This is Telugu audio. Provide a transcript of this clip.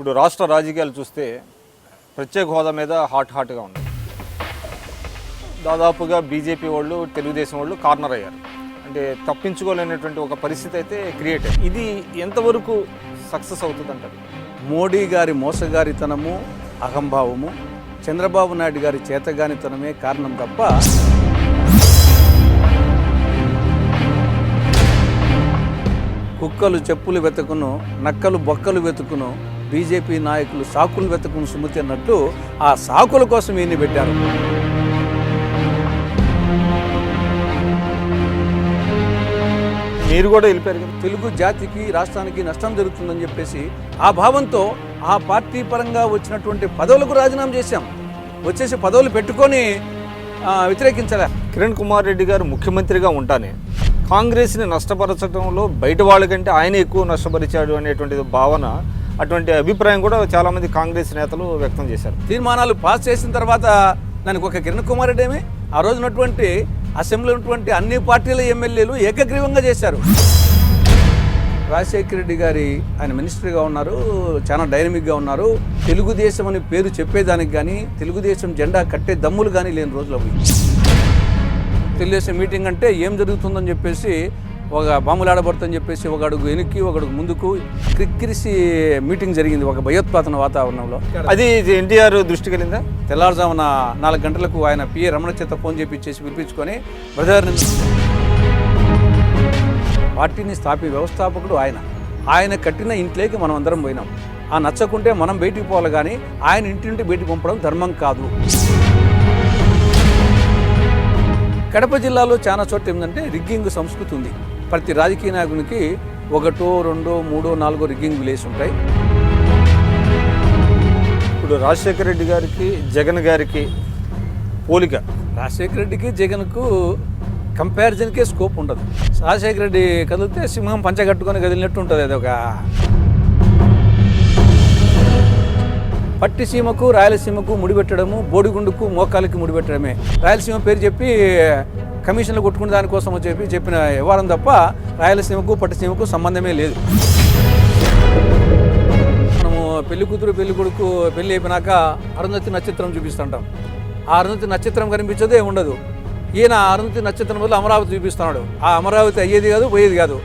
ఇప్పుడు రాష్ట్ర రాజకీయాలు చూస్తే ప్రత్యేక హోదా మీద హాట్గా ఉన్నాయి. దాదాపుగా బీజేపీ వాళ్ళు తెలుగుదేశం వాళ్ళు కార్నర్ అయ్యారు. అంటే తప్పించుకోలేనటువంటి ఒక పరిస్థితి అయితే క్రియేట్ అయ్యింది. ఇది ఎంతవరకు సక్సెస్ అవుతుందంటారు? మోడీ గారి మోసగారితనము, అహంభావము, చంద్రబాబు నాయుడు గారి చేతగానితనమే కారణం తప్ప కుక్కలు చెప్పులు వెతుకును, నక్కలు బొక్కలు వెతుకును, బీజేపీ నాయకులు సాకులు వెతుకును సుమతి అన్నట్టు ఆ సాకుల కోసం ఈయన్ని పెట్టారు. మీరు కూడా వెళ్ళిపోయారు కదా. తెలుగు జాతికి రాష్ట్రానికి నష్టం జరుగుతుందని చెప్పేసి ఆ భావంతో ఆ పార్టీ పరంగా వచ్చినటువంటి పదవులకు రాజీనామా చేశాం. వచ్చేసి పదవులు పెట్టుకొని వ్యతిరేకించలే. కిరణ్ కుమార్ రెడ్డి గారు ముఖ్యమంత్రిగా ఉంటానే కాంగ్రెస్ని నష్టపరచడంలో బయట వాళ్ళకంటే ఆయన ఎక్కువ నష్టపరిచాడు అనేటువంటి భావన, అటువంటి అభిప్రాయం కూడా చాలామంది కాంగ్రెస్ నేతలు వ్యక్తం చేశారు. తీర్మానాలు పాస్ చేసిన తర్వాత దానికి ఒక కిరణ్ కుమార్ రెడ్డి ఏమి ఆ రోజు ఉన్నటువంటి అసెంబ్లీలో ఉన్నటువంటి అన్ని పార్టీల ఎమ్మెల్యేలు ఏకగ్రీవంగా చేశారు. రాజశేఖర రెడ్డి గారి ఆయన మినిస్టర్గా ఉన్నారు, చాలా డైనమిక్గా ఉన్నారు. తెలుగుదేశం అని పేరు చెప్పేదానికి కానీ తెలుగుదేశం జెండా కట్టే దమ్ములు కానీ లేని రోజులు అవి. తెలుగుదేశం మీటింగ్ అంటే ఏం జరుగుతుందని చెప్పేసి ఒక బాంబులాడబడుతుందని చెప్పేసి ఒక అడుగు వెనక్కి ఒక అడుగు ముందుకు క్రిక్కిరిసి మీటింగ్ జరిగింది ఒక భయోత్పాదన వాతావరణంలో. అది ఎన్టీఆర్ దృష్టికి వెళ్ళిందా? తెల్లవారుజామున 4 గంటలకు ఆయన పిఏ రమణ చేత ఫోన్ చేపించేసి పిలిపించుకొని బ్రదర్ పార్టీని వ్యవస్థాపకుడు ఆయన కట్టిన ఇంట్లోకి మనం అందరం పోయినాం. ఆ నచ్చకుంటే మనం బయటికి పోవాలి, కానీ ఆయన ఇంటి నుండి బయటికి పంపడం ధర్మం కాదు. కడప జిల్లాలో చాలా చోట్ల ఏంటంటే రిగ్గింగ్ సంస్కృతి ఉంది. ప్రతి రాజకీయ నాయకునికి 1, 2, 3, 4 రిగ్గింగ్ విలేజ్ ఉంటాయి. ఇప్పుడు రాజశేఖర రెడ్డి గారికి జగన్ గారికి పోలిక. రాజశేఖర రెడ్డికి జగన్కు కంపారిజన్కే స్కోప్ ఉండదు. రాజశేఖర రెడ్డి కదిలితే సింహం పంచగట్టుకొని కదిలినట్టు ఉంటుంది. అది ఒక పట్టిసీమకు రాయలసీమకు ముడిపెట్టడము, బోడిగుండుకు మోకాలకి ముడిపెట్టడమే. రాయలసీమ పేరు చెప్పి కమిషన్లు కొట్టుకునే దానికోసం చెప్పిన వ్యవహారం తప్ప రాయలసీమకు పట్టిసీమకు సంబంధమే లేదు. మనము పెళ్లి కూతురు పెళ్లి కొడుకు పెళ్లి అయిపోయినాక అరుంధతి నక్షత్రం చూపిస్తుంటాం. ఆ అరుంధతి నక్షత్రం కనిపించదే ఉండదు. ఈయన అరుంధతి నక్షత్రం వల్ల అమరావతి చూపిస్తున్నాడు. ఆ అమరావతి అయ్యేది కాదు, పోయేది కాదు.